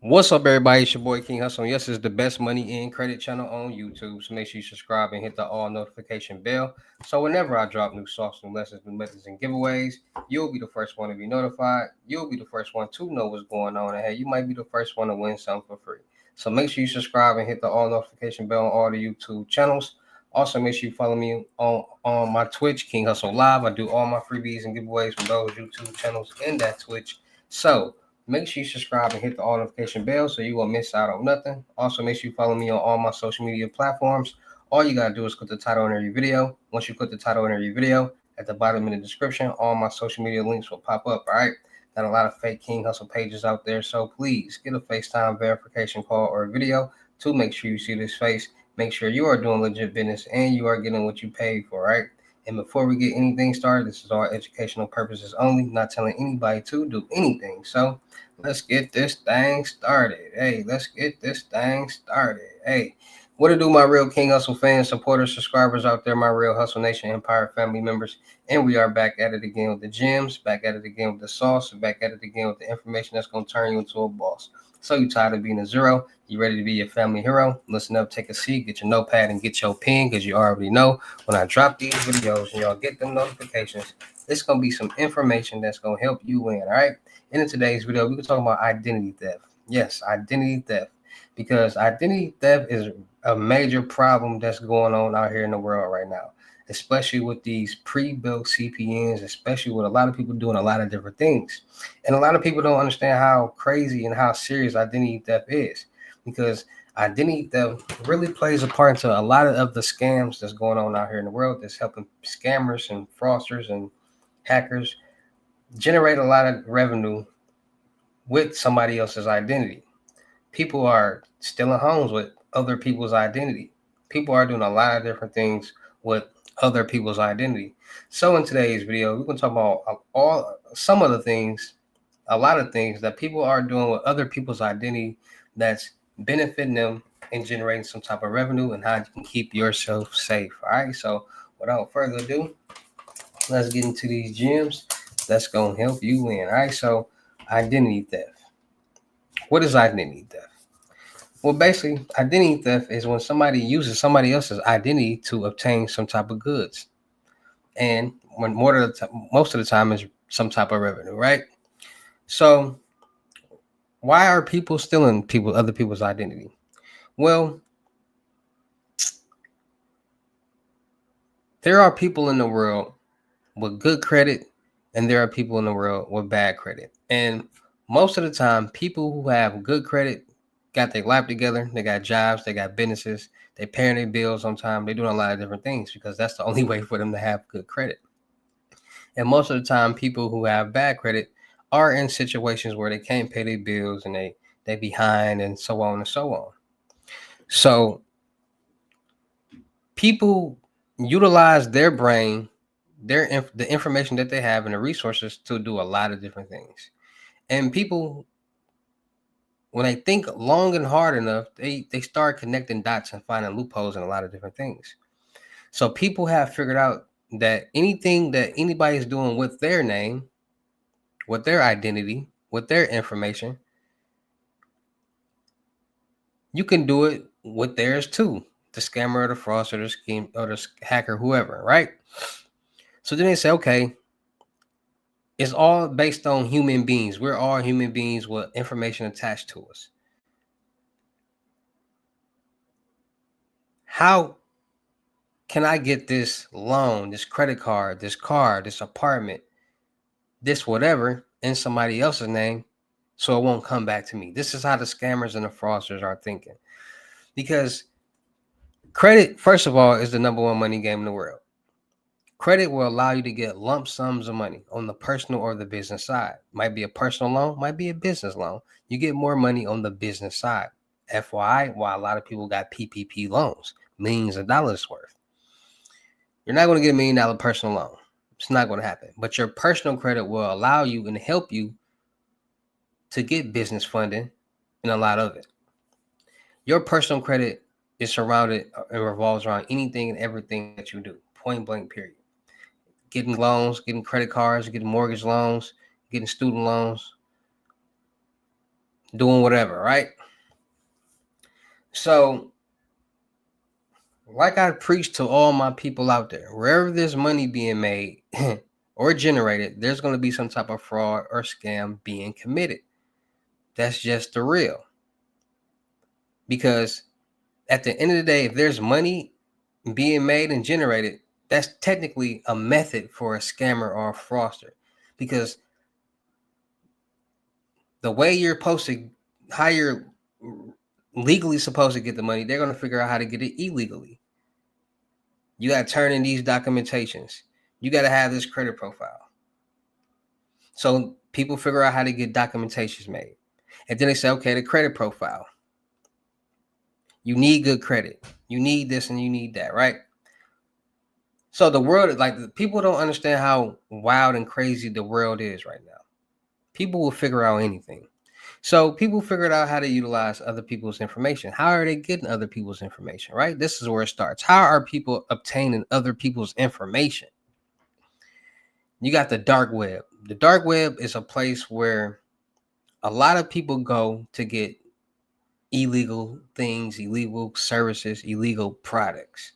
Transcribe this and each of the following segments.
What's up, everybody? It's your boy King Hussle. Yes, it's the best money in credit channel on YouTube. So make sure you subscribe and hit the all notification bell. So whenever I drop new sauce, new lessons, new methods, and giveaways, you'll be the first one to be notified. You'll be the first one to know what's going on. And hey, you might be the first one to win something for free. So make sure you subscribe and hit the all notification bell on all the YouTube channels. Also, make sure you follow me on my Twitch, King Hustle Live. I do all my freebies and giveaways from those YouTube channels and that Twitch. So make sure you subscribe and hit the all notification bell so you won't miss out on nothing. Also, make sure you follow me on all my social media platforms. All you gotta do is click the title on every video. Once you click the title on every video, at the bottom in the description, all my social media links will pop up. All right. Got a lot of fake King Hustle pages out there, so please get a FaceTime verification call or a video to make sure you see this face. Make sure you are doing legit business and you are getting what you paid for, right? And before we get anything started, this is all educational purposes only, not telling anybody to do anything. So let's get this thing started. Hey, let's get this thing started. Hey, what to do, my real King Hustle fans, supporters, subscribers out there, my real Hustle Nation Empire family members. And we are back at it again with the gems, back at it again with the sauce, back at it again with the information that's going to turn you into a boss. So you tired of being a zero? You ready to be a family hero? Listen up, take a seat, get your notepad, and get your pen, because you already know when I drop these videos and y'all get them notifications, it's going to be some information that's going to help you win, all right? And in today's video, we're going to talk about identity theft. Yes, identity theft. Because identity theft is a major problem that's going on out here in the world right now, especially with these pre-built CPNs, especially with a lot of people doing a lot of different things. And a lot of people don't understand how crazy and how serious identity theft is, because identity theft really plays a part into a lot of the scams that's going on out here in the world, that's helping scammers and fraudsters and hackers generate a lot of revenue with somebody else's identity. People are stealing homes with other people's identity. People are doing a lot of different things with other people's identity. So in today's video, we're going to talk about all some of the things, a lot of things that people are doing with other people's identity that's benefiting them and generating some type of revenue, and how you can keep yourself safe. All right. So without further ado, let's get into these gems that's going to help you win. All right. So identity theft. What is identity theft? Well, basically, identity theft is when somebody uses somebody else's identity to obtain some type of goods, and when most of the time is some type of revenue, right? So, why are people stealing other people's identity? Well, there are people in the world with good credit, and there are people in the world with bad credit, and most of the time, people who have good credit got their life together. They got jobs, they got businesses, they paying their bills on time. They're doing a lot of different things because that's the only way for them to have good credit. And most of the time, people who have bad credit are in situations where they can't pay their bills and they behind and so on and so on. So people utilize their brain, the information that they have and the resources to do a lot of different things. And people, when they think long and hard enough, they start connecting dots and finding loopholes in a lot of different things. So people have figured out that anything that anybody is doing with their name, with their identity, with their information, you can do it with theirs too. The scammer or the fraudster or the scheme or the hacker, whoever, right? So then they say, okay, it's all based on human beings. We're all human beings with information attached to us. How can I get this loan, this credit card, this car, this apartment, this whatever in somebody else's name so it won't come back to me? This is how the scammers and the fraudsters are thinking. Because credit, first of all, is the number one money game in the world. Credit will allow you to get lump sums of money on the personal or the business side. Might be a personal loan, might be a business loan. You get more money on the business side. FYI, why a lot of people got PPP loans, millions of dollars worth. You're not going to get $1 million personal loan. It's not going to happen. But your personal credit will allow you and help you to get business funding and a lot of it. Your personal credit is surrounded and revolves around anything and everything that you do. Point blank, period. Getting loans, getting credit cards, getting mortgage loans, getting student loans, doing whatever, right? So, like I preach to all my people out there, wherever there's money being made or generated, there's going to be some type of fraud or scam being committed. That's just the real. Because at the end of the day, if there's money being made and generated, that's technically a method for a scammer or a fraudster. Because the way you're supposed to, how you're legally supposed to get the money, they're going to figure out how to get it illegally. You got to turn in these documentations. You got to have this credit profile. So people figure out how to get documentations made. And then they say, okay, the credit profile. You need good credit. You need this and you need that, right? So the world, like, people don't understand how wild and crazy the world is right now. People will figure out anything. So people figured out how to utilize other people's information. How are they getting other people's information, right? This is where it starts. How are people obtaining other people's information? You got the dark web. The dark web is a place where a lot of people go to get illegal things, illegal services, illegal products.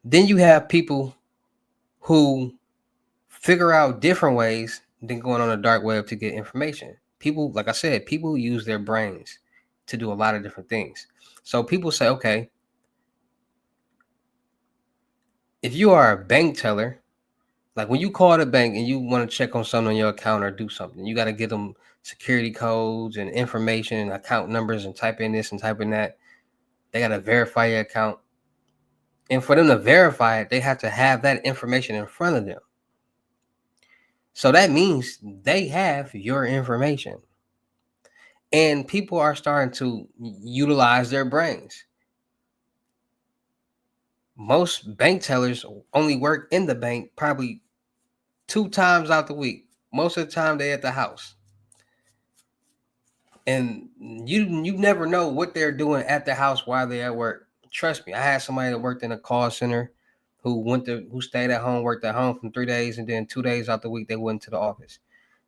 Then you have people who figure out different ways than going on the dark web to get information. People, like I said, people use their brains to do a lot of different things. So people say, okay, if you are a bank teller, like when you call the bank and you want to check on something on your account or do something, you got to get them security codes and information and account numbers and type in this and type in that. They got to verify your account. And for them to verify it, they have to have that information in front of them. So that means they have your information. And people are starting to utilize their brains. Most bank tellers only work in the bank probably 2 times out the week. Most of the time they at the house. And you never know what they're doing at the house while they're at work. Trust me, I had somebody that worked in a call center who stayed at home, worked at home from 3 days, and then 2 days out the week they went to the office.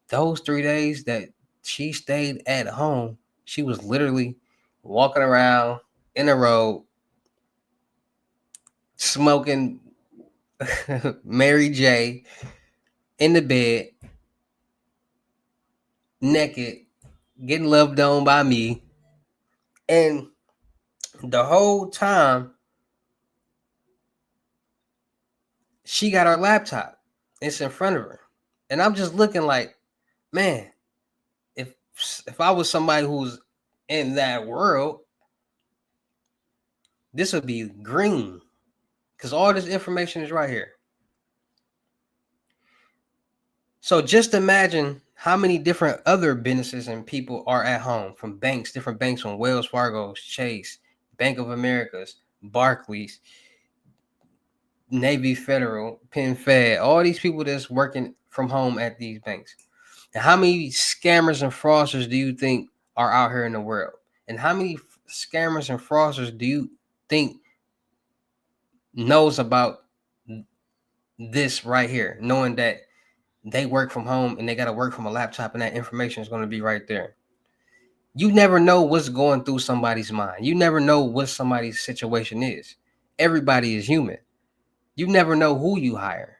Those 3 days that she stayed at home, she was literally walking around in the road, smoking Mary J in the bed, naked, getting loved on by me. And the whole time she got her laptop. It's in front of her. And I'm just looking like, man, if I was somebody who's in that world, this would be green. Because all this information is right here. So just imagine how many different other businesses and people are at home, from banks, different banks, from Wells Fargo, Chase, Bank of America's, Barclays, Navy Federal, Penn Fed, all these people that's working from home at these banks. And how many scammers and fraudsters do you think are out here in the world? And how many scammers and fraudsters do you think knows about this right here, knowing that they work from home and they got to work from a laptop and that information is going to be right there? You never know what's going through somebody's mind. You never know what somebody's situation is. Everybody is human. You never know who you hire.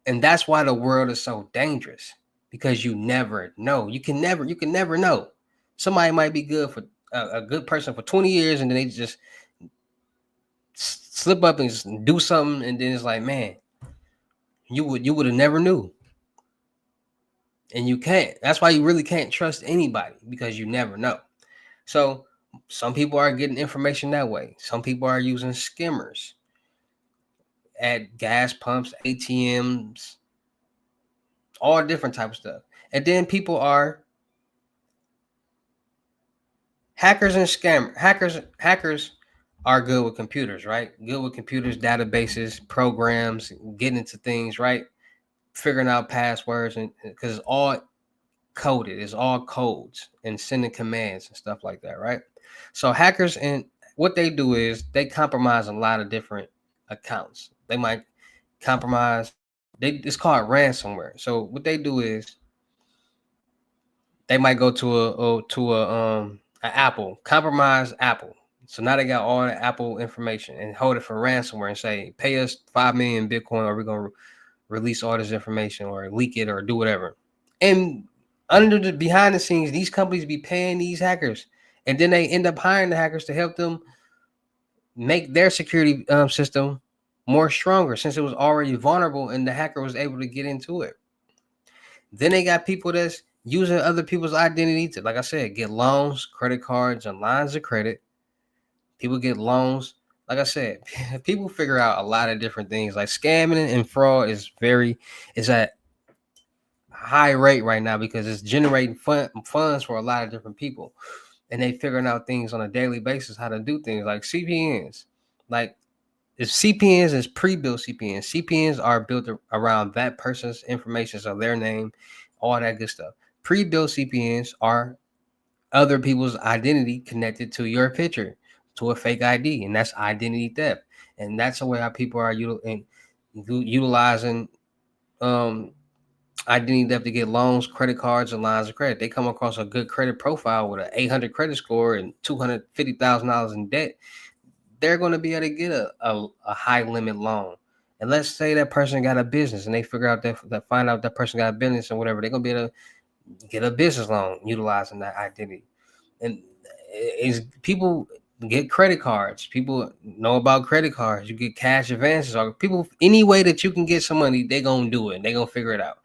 And that's why the world is so dangerous, because you never know. You can never know. Somebody might be good for a good person for 20 years, and then they just slip up and just do something, and then it's like, man, you would have never knew. And you can't. That's why you really can't trust anybody, because you never know. So some people are getting information that way. Some people are using skimmers at gas pumps, ATMs, all different types of stuff. And then people are hackers and hackers are good with computers, right? Good with computers, databases, programs, getting into things, right? Figuring out passwords, and because it's all coded, it's all codes and sending commands and stuff like that, right? So hackers, and what they do is they compromise a lot of different accounts. They might compromise. It's called ransomware. So what they do is They might go to a Apple, compromise Apple. So now they got all the Apple information and hold it for ransomware and say, pay us 5 million Bitcoin or we're gonna release all this information or leak it or do whatever. And under the behind the scenes, these companies be paying these hackers, and then they end up hiring the hackers to help them make their security system more stronger since it was already vulnerable and the hacker was able to get into it. Then they got people that's using other people's identity to, like I said, get loans, credit cards, and lines of credit. People get loans. Like I said, people figure out a lot of different things. Like scamming and fraud is at high rate right now because it's generating funds for a lot of different people, and they figuring out things on a daily basis how to do things like CPNs. Like if CPNs is pre-built CPNs, CPNs are built around that person's information, so their name, all that good stuff. Pre-built CPNs are other people's identity connected to your picture, to a fake ID, and that's identity theft. And that's the way how people are utilizing um identity theft to get loans, credit cards, and lines of credit. They come across a good credit profile with an 800 credit score and $250,000 in debt. They're going to be able to get a high limit loan. And let's say that person got a business and they figure out that find out that person got a business or whatever, they're going to be able to get a business loan utilizing that identity. And is people get credit cards. People know about credit cards. You get cash advances or people any way that you can get some money, they going to do it. They going to figure it out.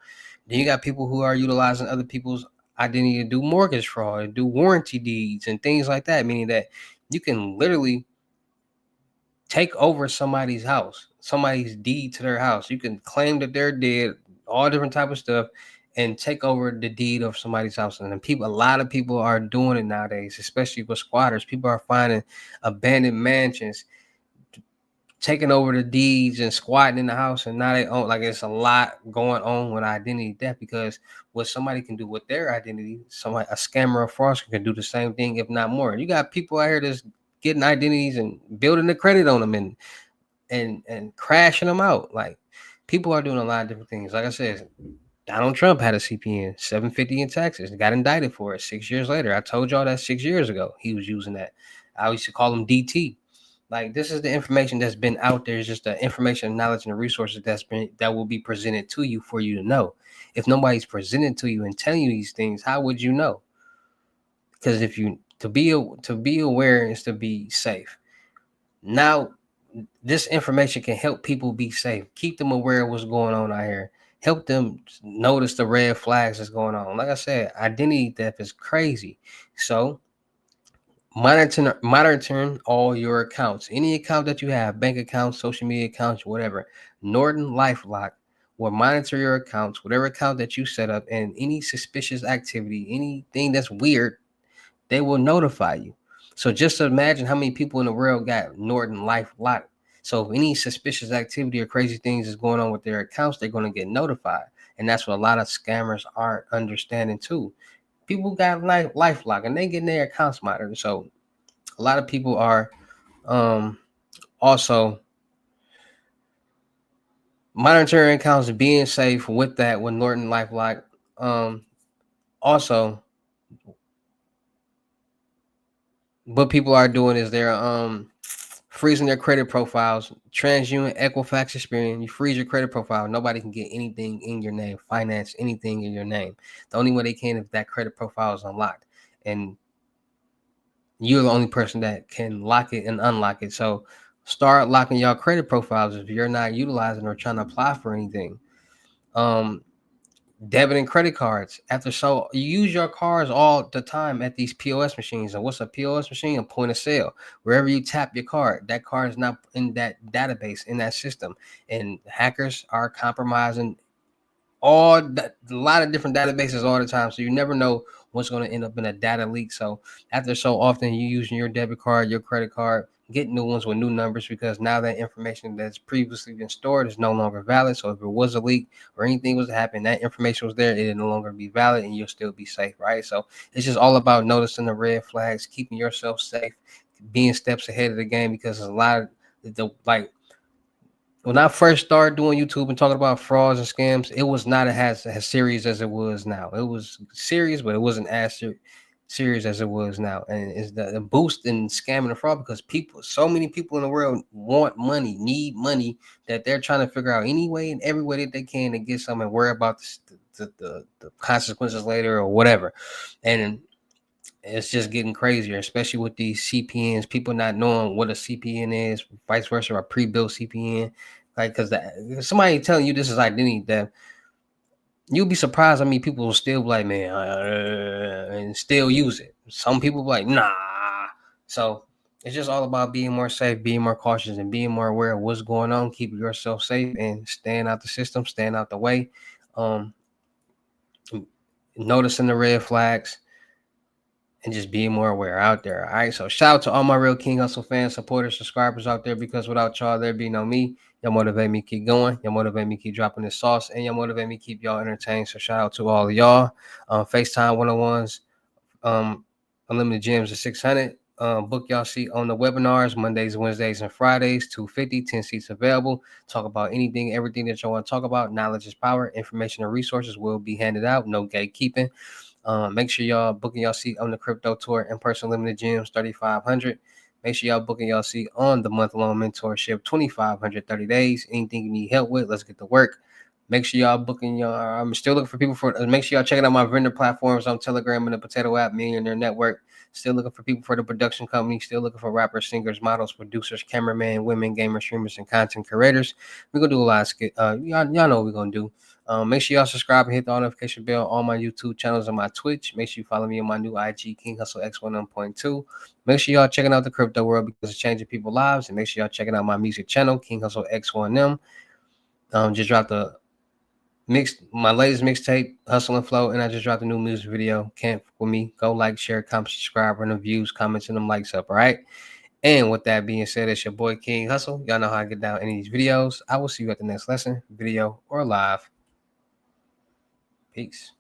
Then you got people who are utilizing other people's identity to do mortgage fraud and do warranty deeds and things like that, meaning that you can literally take over somebody's house, somebody's deed to their house. You can claim that they're dead, all different type of stuff, and take over the deed of somebody's house. And then a lot of people are doing it nowadays, especially with squatters. People are finding abandoned mansions, taking over the deeds and squatting in the house, and now they own. Like it's a lot going on with identity theft because what somebody can do with their identity, somebody a scammer or fraudster can do the same thing, if not more. You got people out here that's getting identities and building the credit on them and crashing them out. Like people are doing a lot of different things. Like I said, Donald Trump had a CPN 750 in Texas, got indicted for it 6 years later. I told y'all that 6 years ago he was using that. I used to call him DT. Like this is the information that's been out there. It's just the information, knowledge, and the resources that will be presented to you for you to know. If nobody's presented to you and telling you these things, how would you know? Because if you to be aware is to be safe. Now, this information can help people be safe, keep them aware of what's going on out here, help them notice the red flags that's going on. Like I said, identity theft is crazy. So monitoring all your accounts, any account that you have, bank accounts, social media accounts, whatever. Norton LifeLock will monitor your accounts, whatever account that you set up, and any suspicious activity, anything that's weird, they will notify you. So just imagine how many people in the world got Norton LifeLock. So if any suspicious activity or crazy things is going on with their accounts, they're going to get notified. And that's what a lot of scammers aren't understanding too. People got LifeLock and they getting their accounts monitored. So a lot of people are um, also monitoring accounts, being safe with that with Norton LifeLock. Also, what people are doing is they're freezing their credit profiles. TransUnion, Equifax, Experian. You freeze your credit profile. Nobody can get anything in your name, finance anything in your name. The only way they can if that credit profile is unlocked, and you're the only person that can lock it and unlock it. So start locking your credit profiles if you're not utilizing or trying to apply for anything. Um, Debit and credit cards. After so you use your cards all the time at these POS machines. And what's a POS machine? A point of sale. Wherever you tap your card, that card is not in that database, in that system. And hackers are compromising a lot of different databases all the time. So you never know what's going to end up in a data leak. So after so often you using your debit card, your credit card, get new ones with new numbers because now that information that's previously been stored is no longer valid. So if it was a leak or anything was to happen, that information was there, it no longer be valid and you'll still be safe, right? So it's just all about noticing the red flags, keeping yourself safe, being steps ahead of the game because there's a lot of the like when I first started doing YouTube and talking about frauds and scams, it was not as serious as it was now. It was serious, but it wasn't as serious as it was now. And it's the boost in scamming and fraud because people, so many people in the world want money, need money, that they're trying to figure out any way and every way that they can to get something and worry about the consequences later or whatever. And it's just getting crazier, especially with these CPNs. People not knowing what a CPN is, vice versa, a pre-built CPN. Like, because somebody telling you this is identity theft, you'll be surprised. I mean, people will still be like, man, and still use it. Some people be like, nah. So it's just all about being more safe, being more cautious, and being more aware of what's going on. Keep yourself safe and staying out the system, staying out the way. Um, Noticing the red flags and just being more aware out there. All right. So shout out to all my real King Hustle fans, supporters, subscribers out there, because without y'all, there'd be no me. Y'all motivate me keep going. Y'all motivate me keep dropping this sauce, and y'all motivate me keep y'all entertained. So shout out to all of y'all. FaceTime 101s, Unlimited Gems at 600. Book y'all seat on the webinars Mondays, Wednesdays, and Fridays. 250, 10 seats available. Talk about anything, everything that y'all want to talk about. Knowledge is power. Information and resources will be handed out. No gatekeeping. Make sure y'all booking y'all seat on the crypto tour in person limited gems 3,500. Make sure y'all booking y'all seat on the month-long mentorship 2,500 30 days. Anything you need help with, let's get to work. Make sure y'all booking y'all. I'm still looking for people for. Make sure y'all checking out my vendor platforms on Telegram and the Potato App Millionaire Network. Still looking for people for the production company. Still looking for rappers, singers, models, producers, cameramen, women, gamers, streamers, and content creators. We're gonna do a lot of skit. Y'all know what we're gonna do. Make sure y'all subscribe and hit the notification bell on my YouTube channels and my Twitch. Make sure you follow me on my new IG, King Hustle X11.2. Make sure y'all checking out the crypto world because it's changing people's lives. And make sure y'all checking out my music channel, King Hustle X1M. Just dropped my latest mixtape, Hustle and Flow, and I just dropped a new music video. Can't with me. Go like, share, comment, subscribe, run the views, comments, and them likes up. All right. And with that being said, it's your boy King Hustle. Y'all know how I get down any of these videos. I will see you at the next lesson, video, or live. Peace.